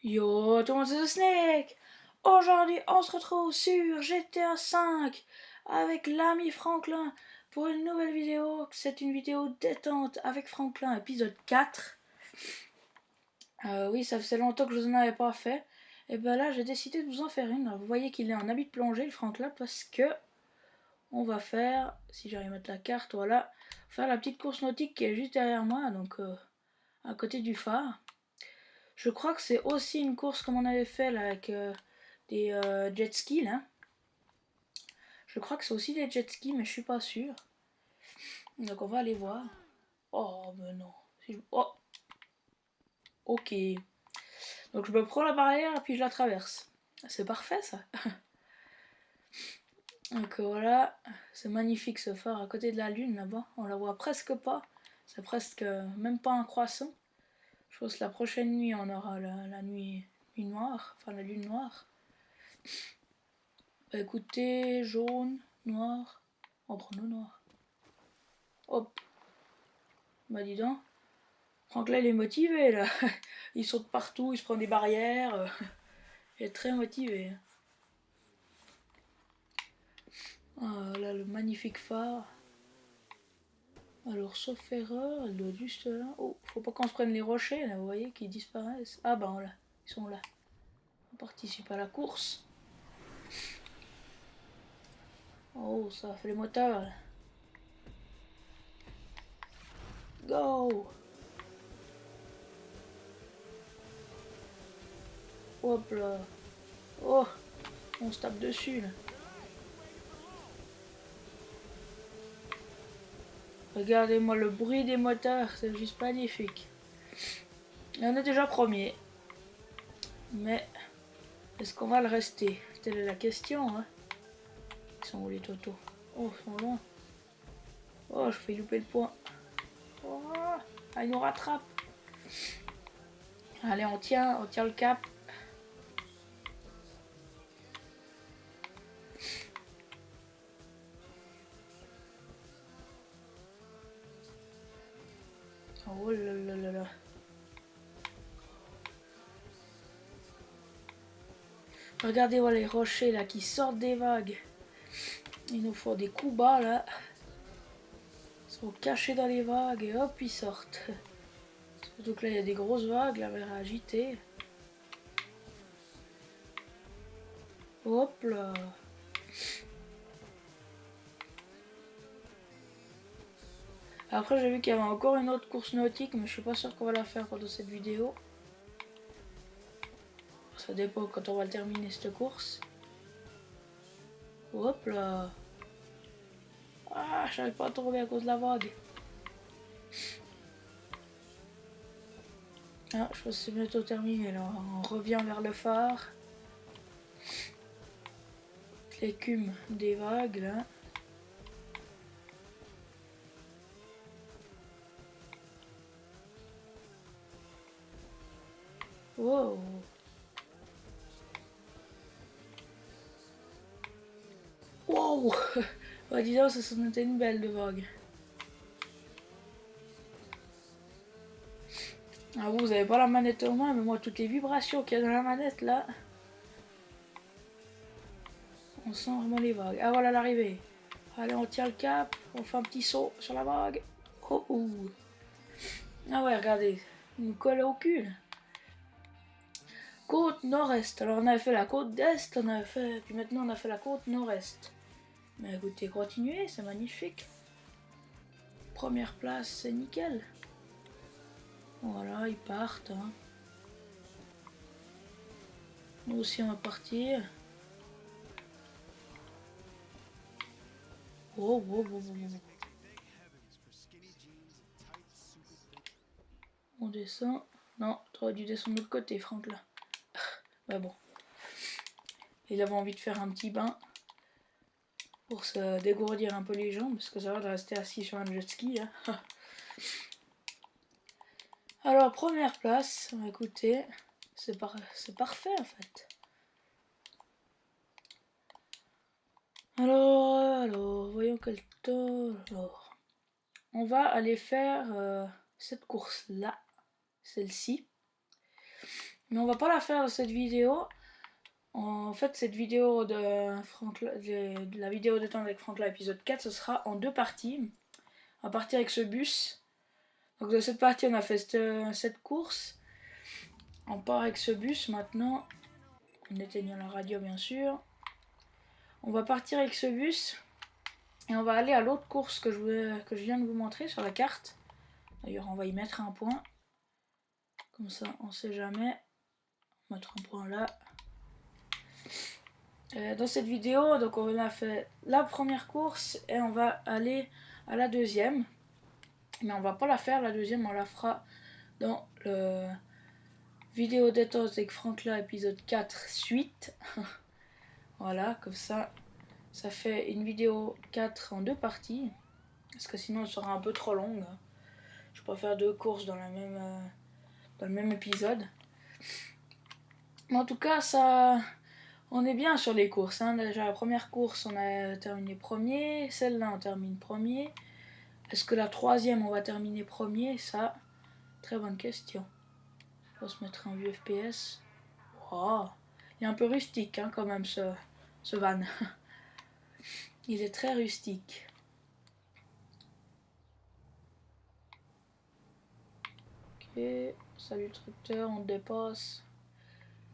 Yo, tout le monde, c'est The Snake. Aujourd'hui, on se retrouve sur GTA V avec l'ami Franklin pour une nouvelle vidéo. C'est une vidéo détente avec Franklin, épisode 4. Oui, ça faisait longtemps que je vous en avais pas fait. Et ben là, j'ai décidé de vous en faire une. Alors, vous voyez qu'il est en habit de plongée, le Franklin, parce que on va faire, si j'arrive à mettre la carte, voilà, faire la petite course nautique qui est juste derrière moi, donc à côté du phare. Je crois que c'est aussi une course comme on avait fait là avec des jet skis là. Je crois que c'est aussi des jet skis mais je suis pas sûre. Donc on va aller voir. Oh mais non. Oh, ok. Donc je me prends la barrière et puis je la traverse. C'est parfait ça. Donc voilà, c'est magnifique ce phare à côté de la lune là-bas. On la voit presque pas. C'est presque même pas un croissant. Je pense que la prochaine nuit on aura la nuit noire, enfin la lune noire. Bah écoutez, jaune, noir, on prend le noir. Hop. Bah dis donc. Franklin il est motivé là. Il saute partout, il se prend des barrières. Il est très motivé. Ah là le magnifique phare. Alors sauf erreur, elle doit juste là. Oh, faut pas qu'on se prenne les rochers là, vous voyez, qui disparaissent. Ah bah là, ils sont là. On participe à la course. Oh, ça fait les moteurs là. Go! Hop là. Oh, on se tape dessus là. Regardez-moi le bruit des moteurs, c'est juste magnifique. Et on est déjà premier. Mais est-ce qu'on va le rester? Telle est la question. Hein. Ils sont où les totos? Oh, ils sont loin. Oh, je fais louper le point. Oh, ah, ils nous rattrapent. Allez, on tient le cap. Oh là là là là. Regardez voilà, les rochers là qui sortent des vagues. Il nous faut des coups bas là. Ils sont cachés dans les vagues et hop ils sortent. Surtout que là il y a des grosses vagues, la mer agitée. Hop là. Après j'ai vu qu'il y avait encore une autre course nautique mais je suis pas sûr qu'on va la faire pendant cette vidéo. Ça dépend quand on va terminer cette course. Hop là. Ah, j'arrive pas à tomber à cause de la vague. Ah, je pense que c'est bientôt terminé là. On revient vers le phare. L'écume des vagues là. Wow. Wow. Bah dis donc, ça s'en était une belle de vague. Ah vous avez pas la manette en main, mais moi toutes les vibrations qu'il y a dans la manette là. On sent vraiment les vagues. Ah voilà l'arrivée. Allez on tient le cap, on fait un petit saut sur la vague. Oh, oh. Ah ouais regardez, il nous colle au cul là. Côte nord-est. Alors on avait fait la côte d'est, on avait fait. Puis maintenant on a fait la côte nord-est. Mais écoutez, continuez, c'est magnifique. Première place, c'est nickel. Voilà, ils partent. Hein. Nous aussi on va partir. Oh, oh, oh, oh, oh. On descend. Non, t'aurais dû descendre de l'autre côté, Franck là. Mais bon. Il avait envie de faire un petit bain pour se dégourdir un peu les jambes, parce que ça va de rester assis sur un jet ski. Hein. Alors, première place, écoutez, c'est parfait en fait. Alors, voyons quel temps. Alors, on va aller faire cette course-là, celle-ci. Mais on va pas la faire dans cette vidéo. En fait, cette vidéo de la vidéo de temps avec Franklin épisode 4, ce sera en 2 parties. On va partir avec ce bus. Donc de cette partie, on a fait cette course. On part avec ce bus maintenant. En éteignant la radio, bien sûr. On va partir avec ce bus. Et on va aller à l'autre course que je viens de vous montrer sur la carte. D'ailleurs, on va y mettre un point. Comme ça, on sait jamais. On va mettre un point là. Dans cette vidéo, donc on a fait la première course et on va aller à la deuxième. Mais on va pas la faire la deuxième, on la fera dans le vidéo détente avec Franklin épisode 4 suite. Voilà, comme ça, ça fait une vidéo 4 en 2 parties. Parce que sinon elle sera un peu trop longue. Je préfère 2 courses dans le même épisode. Mais en tout cas, ça, on est bien sur les courses. Hein. Déjà la première course, on a terminé premier. Celle-là, on termine premier. Est-ce que la troisième, on va terminer premier? Ça, très bonne question. On va se mettre un vieux FPS. Wow. Il est un peu rustique hein, quand même ce van. Il est très rustique. Ok, salut tracteur, on dépasse.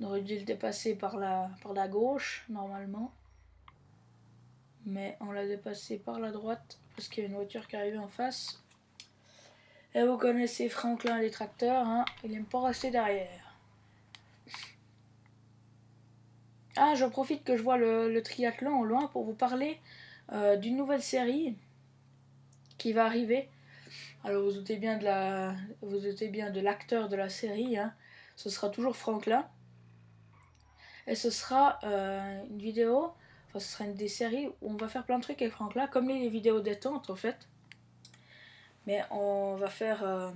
On aurait dû le dépasser par la gauche normalement. Mais on l'a dépassé par la droite parce qu'il y a une voiture qui arrivait en face. Et vous connaissez Franklin les tracteurs, hein, il n'aime pas rester derrière. Ah, je profite que je vois le triathlon au loin pour vous parler d'une nouvelle série qui va arriver. Alors vous doutez bien de l'acteur de la série, hein. Ce sera toujours Franklin. Et ce sera une vidéo, enfin ce sera une des séries où on va faire plein de trucs avec Franklin, comme les vidéos détente en fait. Mais on va faire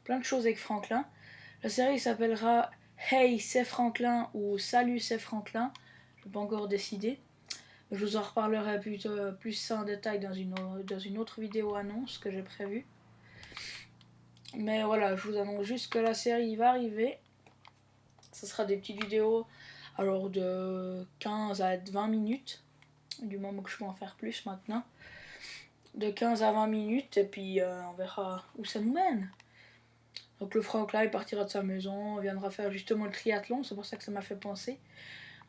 plein de choses avec Franklin. La série s'appellera Hey c'est Franklin ou Salut c'est Franklin. Je n'ai pas encore décidé. Je vous en reparlerai plus en détail dans une autre vidéo annonce que j'ai prévue. Mais voilà, je vous annonce juste que la série va arriver. Ce sera des petites vidéos alors de 15 à 20 minutes. Du moment que je peux en faire plus maintenant. De 15 à 20 minutes et puis on verra où ça nous mène. Donc le Franklin il partira de sa maison, on viendra faire justement le triathlon, c'est pour ça que ça m'a fait penser.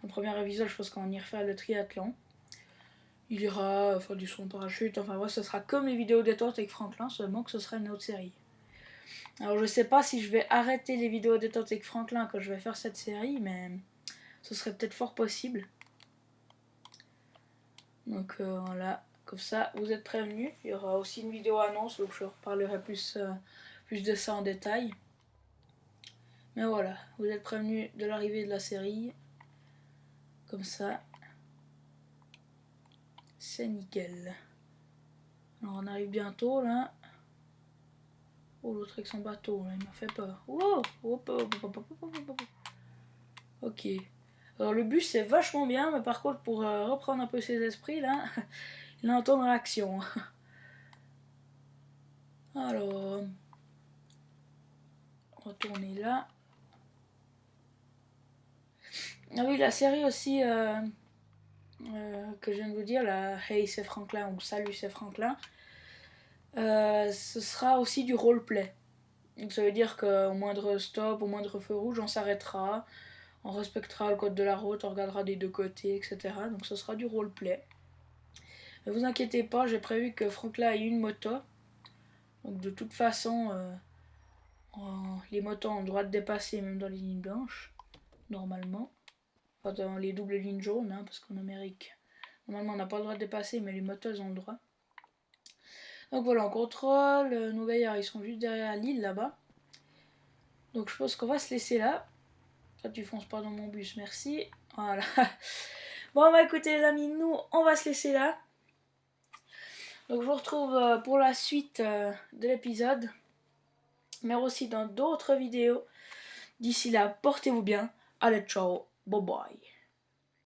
Dans le premier épisode, je pense qu'on va y refaire le triathlon. Il ira faire du saut en parachute, enfin ouais, ce sera comme les vidéos détente avec Franklin, seulement que ce sera une autre série. Alors je sais pas si je vais arrêter les vidéos détente avec Franklin quand je vais faire cette série, mais ce serait peut-être fort possible. Donc voilà, comme ça vous êtes prévenus. Il y aura aussi une vidéo annonce où je reparlerai plus de ça en détail. Mais voilà, vous êtes prévenus de l'arrivée de la série. Comme ça, c'est nickel. Alors on arrive bientôt là. Oh, l'autre avec son bateau, là, il m'a fait peur. Wow. Ok. Alors le bus c'est vachement bien, mais par contre pour reprendre un peu ses esprits là, il entend dans l'action. Alors, on va tourner là. Ah oui, la série aussi que je viens de vous dire, la Hey c'est Franklin ou Salut c'est Franklin, ce sera aussi du roleplay. Donc ça veut dire qu'au moindre stop, au moindre feu rouge, on s'arrêtera, on respectera le code de la route, on regardera des deux côtés, etc. Donc ce sera du roleplay. Ne vous inquiétez pas, j'ai prévu que Franklin ait une moto. Donc de toute façon, les motos ont le droit de dépasser même dans les lignes blanches, normalement. Enfin dans les doubles lignes jaunes, hein, parce qu'en Amérique, normalement on n'a pas le droit de dépasser, mais les motos ont le droit. Donc voilà, on contrôle, nos veilleurs ils sont juste derrière l'île là-bas. Donc je pense qu'on va se laisser là. Toi tu fonces pas dans mon bus, merci. Voilà. Bon bah écoutez les amis, nous on va se laisser là. Donc je vous retrouve pour la suite de l'épisode. Mais aussi dans d'autres vidéos. D'ici là, portez-vous bien. Allez, ciao, bye bye.